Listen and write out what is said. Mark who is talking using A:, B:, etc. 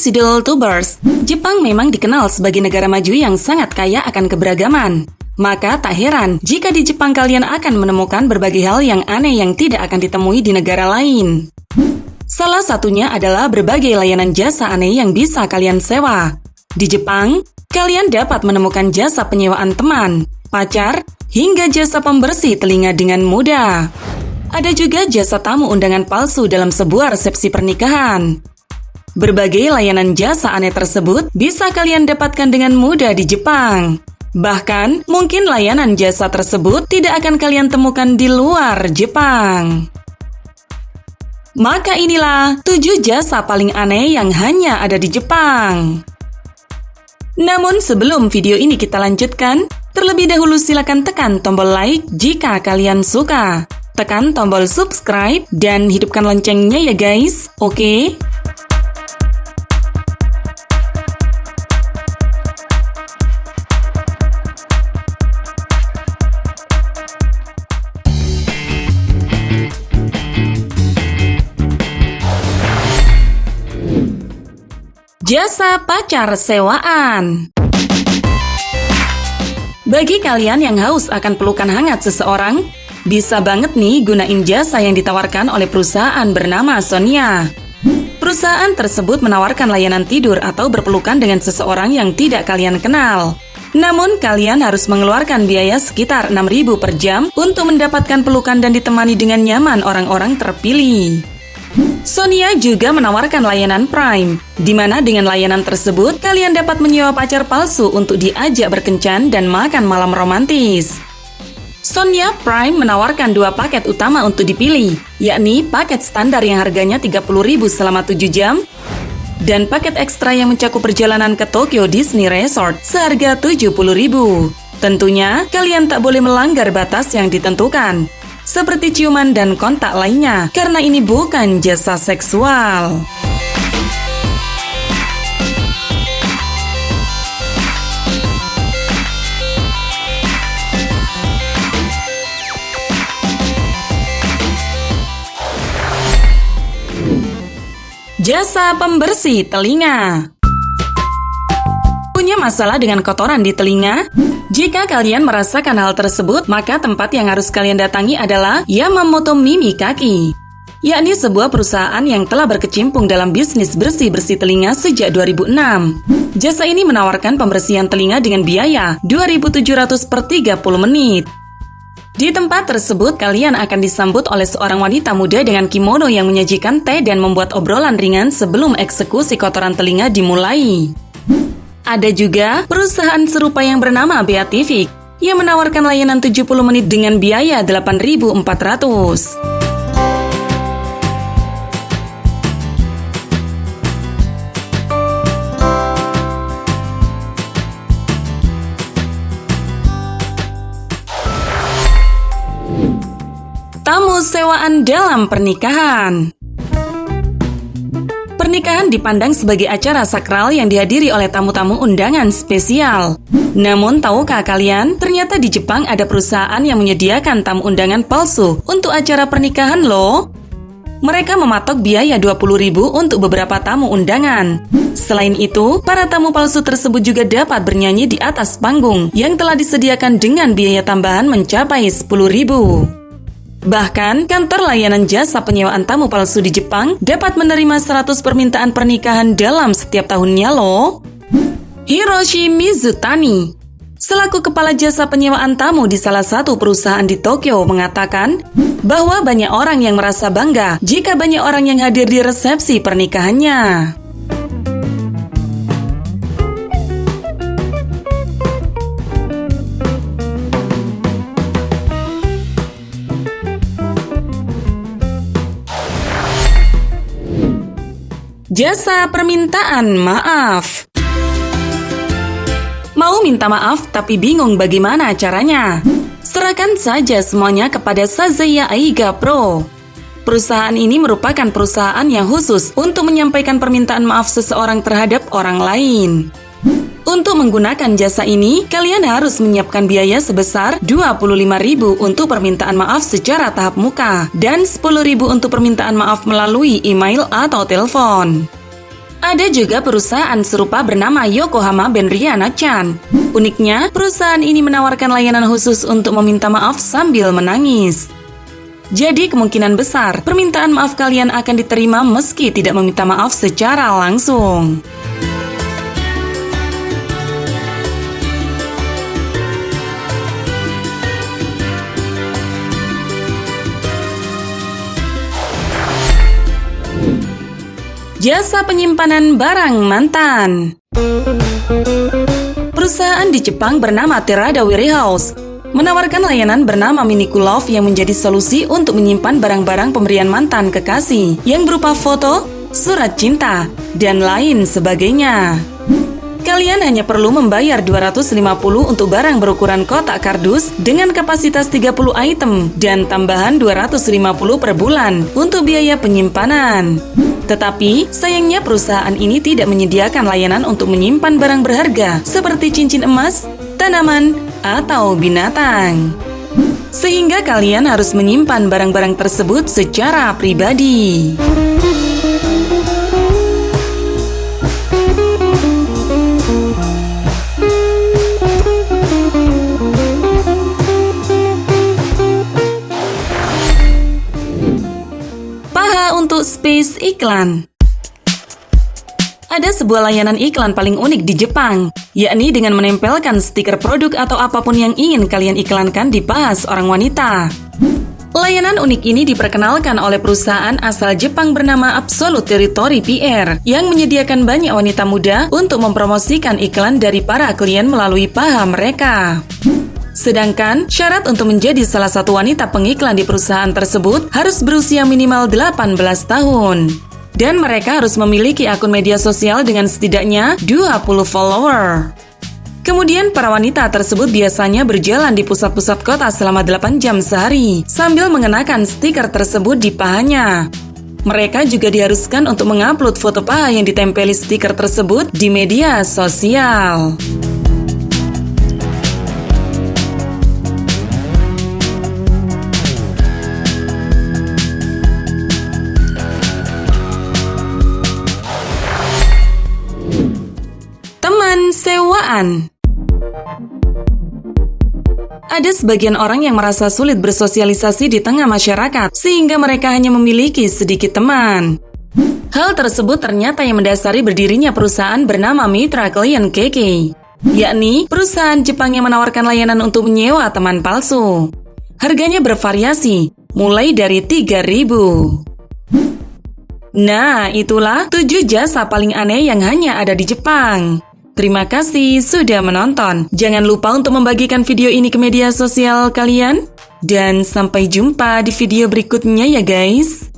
A: Sidol Tubers, Jepang memang dikenal sebagai negara maju yang sangat kaya akan keberagaman. Maka tak heran jika di Jepang kalian akan menemukan berbagai hal yang aneh yang tidak akan ditemui di negara lain. Salah satunya adalah berbagai layanan jasa aneh yang bisa kalian sewa. Di Jepang, kalian dapat menemukan jasa penyewaan teman, pacar, hingga jasa pembersih telinga dengan mudah. Ada juga jasa tamu undangan palsu dalam sebuah resepsi pernikahan. Berbagai layanan jasa aneh tersebut bisa kalian dapatkan dengan mudah di Jepang. Bahkan, mungkin layanan jasa tersebut tidak akan kalian temukan di luar Jepang. Maka inilah 7 jasa paling aneh yang hanya ada di Jepang. Namun sebelum video ini kita lanjutkan, terlebih dahulu silakan tekan tombol like jika kalian suka. Tekan tombol subscribe dan hidupkan loncengnya ya guys, oke? Jasa pacar sewaan. Bagi kalian yang haus akan pelukan hangat seseorang, bisa banget nih gunain jasa yang ditawarkan oleh perusahaan bernama Sonia. Perusahaan tersebut menawarkan layanan tidur atau berpelukan dengan seseorang yang tidak kalian kenal. Namun kalian harus mengeluarkan biaya sekitar 6.000 per jam untuk mendapatkan pelukan dan ditemani dengan nyaman orang-orang terpilih. Sonia juga menawarkan layanan Prime, di mana dengan layanan tersebut kalian dapat menyewa pacar palsu untuk diajak berkencan dan makan malam romantis. Sonia Prime menawarkan 2 paket utama untuk dipilih, yakni paket standar yang harganya 30.000 selama 7 jam, dan paket ekstra yang mencakup perjalanan ke Tokyo Disney Resort seharga 70.000. Tentunya, kalian tak boleh melanggar batas yang ditentukan, seperti ciuman dan kontak lainnya, karena ini bukan jasa seksual. Jasa pembersih telinga. Punya masalah dengan kotoran di telinga? Jika kalian merasakan hal tersebut, maka tempat yang harus kalian datangi adalah Yamamoto Mimi Kaki, yakni sebuah perusahaan yang telah berkecimpung dalam bisnis bersih-bersih telinga sejak 2006. Jasa ini menawarkan pembersihan telinga dengan biaya 2.700 per 30 menit. Di tempat tersebut, kalian akan disambut oleh seorang wanita muda dengan kimono yang menyajikan teh dan membuat obrolan ringan sebelum eksekusi kotoran telinga dimulai. Ada juga perusahaan serupa yang bernama Beatific yang menawarkan layanan 70 menit dengan biaya 8.400. Tamu sewaan dalam pernikahan. Pernikahan dipandang sebagai acara sakral yang dihadiri oleh tamu-tamu undangan spesial. Namun, tahukah kalian, ternyata di Jepang ada perusahaan yang menyediakan tamu undangan palsu untuk acara pernikahan loh. Mereka mematok biaya 20.000 untuk beberapa tamu undangan. Selain itu, para tamu palsu tersebut juga dapat bernyanyi di atas panggung yang telah disediakan dengan biaya tambahan mencapai 10.000. Bahkan, kantor layanan jasa penyewaan tamu palsu di Jepang dapat menerima 100 permintaan pernikahan dalam setiap tahunnya loh. Hiroshi Mizutani, selaku kepala jasa penyewaan tamu di salah satu perusahaan di Tokyo, mengatakan bahwa banyak orang yang merasa bangga jika banyak orang yang hadir di resepsi pernikahannya. Jasa permintaan maaf. Mau minta maaf tapi bingung bagaimana caranya? Serahkan saja semuanya kepada Sazeya Aiga Pro. Perusahaan ini merupakan perusahaan yang khusus untuk menyampaikan permintaan maaf seseorang terhadap orang lain. Untuk menggunakan jasa ini, kalian harus menyiapkan biaya sebesar 25.000 untuk permintaan maaf secara tahap muka dan 10.000 untuk permintaan maaf melalui email atau telepon. Ada juga perusahaan serupa bernama Yokohama Benrya-Nachan. Uniknya, perusahaan ini menawarkan layanan khusus untuk meminta maaf sambil menangis. Jadi kemungkinan besar permintaan maaf kalian akan diterima meski tidak meminta maaf secara langsung. Jasa penyimpanan barang mantan. Perusahaan di Jepang bernama Terada Warehouse menawarkan layanan bernama Minikulove yang menjadi solusi untuk menyimpan barang-barang pemberian mantan kekasih yang berupa foto, surat cinta, dan lain sebagainya. Kalian hanya perlu membayar 250 untuk barang berukuran kotak kardus dengan kapasitas 30 item dan tambahan 250 per bulan untuk biaya penyimpanan. Tetapi, sayangnya perusahaan ini tidak menyediakan layanan untuk menyimpan barang berharga seperti cincin emas, tanaman, atau binatang. Sehingga kalian harus menyimpan barang-barang tersebut secara pribadi. Untuk space iklan. Ada sebuah layanan iklan paling unik di Jepang, yakni dengan menempelkan stiker produk atau apapun yang ingin kalian iklankan di paha seorang wanita. Layanan unik ini diperkenalkan oleh perusahaan asal Jepang bernama Absolute Territory PR yang menyediakan banyak wanita muda untuk mempromosikan iklan dari para klien melalui paha mereka. Sedangkan, syarat untuk menjadi salah satu wanita pengiklan di perusahaan tersebut harus berusia minimal 18 tahun. Dan mereka harus memiliki akun media sosial dengan setidaknya 20 follower. Kemudian, para wanita tersebut biasanya berjalan di pusat-pusat kota selama 8 jam sehari, sambil mengenakan stiker tersebut di pahanya. Mereka juga diharuskan untuk mengupload foto paha yang ditempeli stiker tersebut di media sosial. Sewaan. Ada sebagian orang yang merasa sulit bersosialisasi di tengah masyarakat, sehingga mereka hanya memiliki sedikit teman. Hal tersebut ternyata yang mendasari berdirinya perusahaan bernama Mitra Client KK, yakni perusahaan Jepang yang menawarkan layanan untuk menyewa teman palsu. Harganya bervariasi, mulai dari 3.000. Nah, itulah 7 jasa paling aneh yang hanya ada di Jepang. Terima kasih sudah menonton. Jangan lupa untuk membagikan video ini ke media sosial kalian. Dan sampai jumpa di video berikutnya ya guys.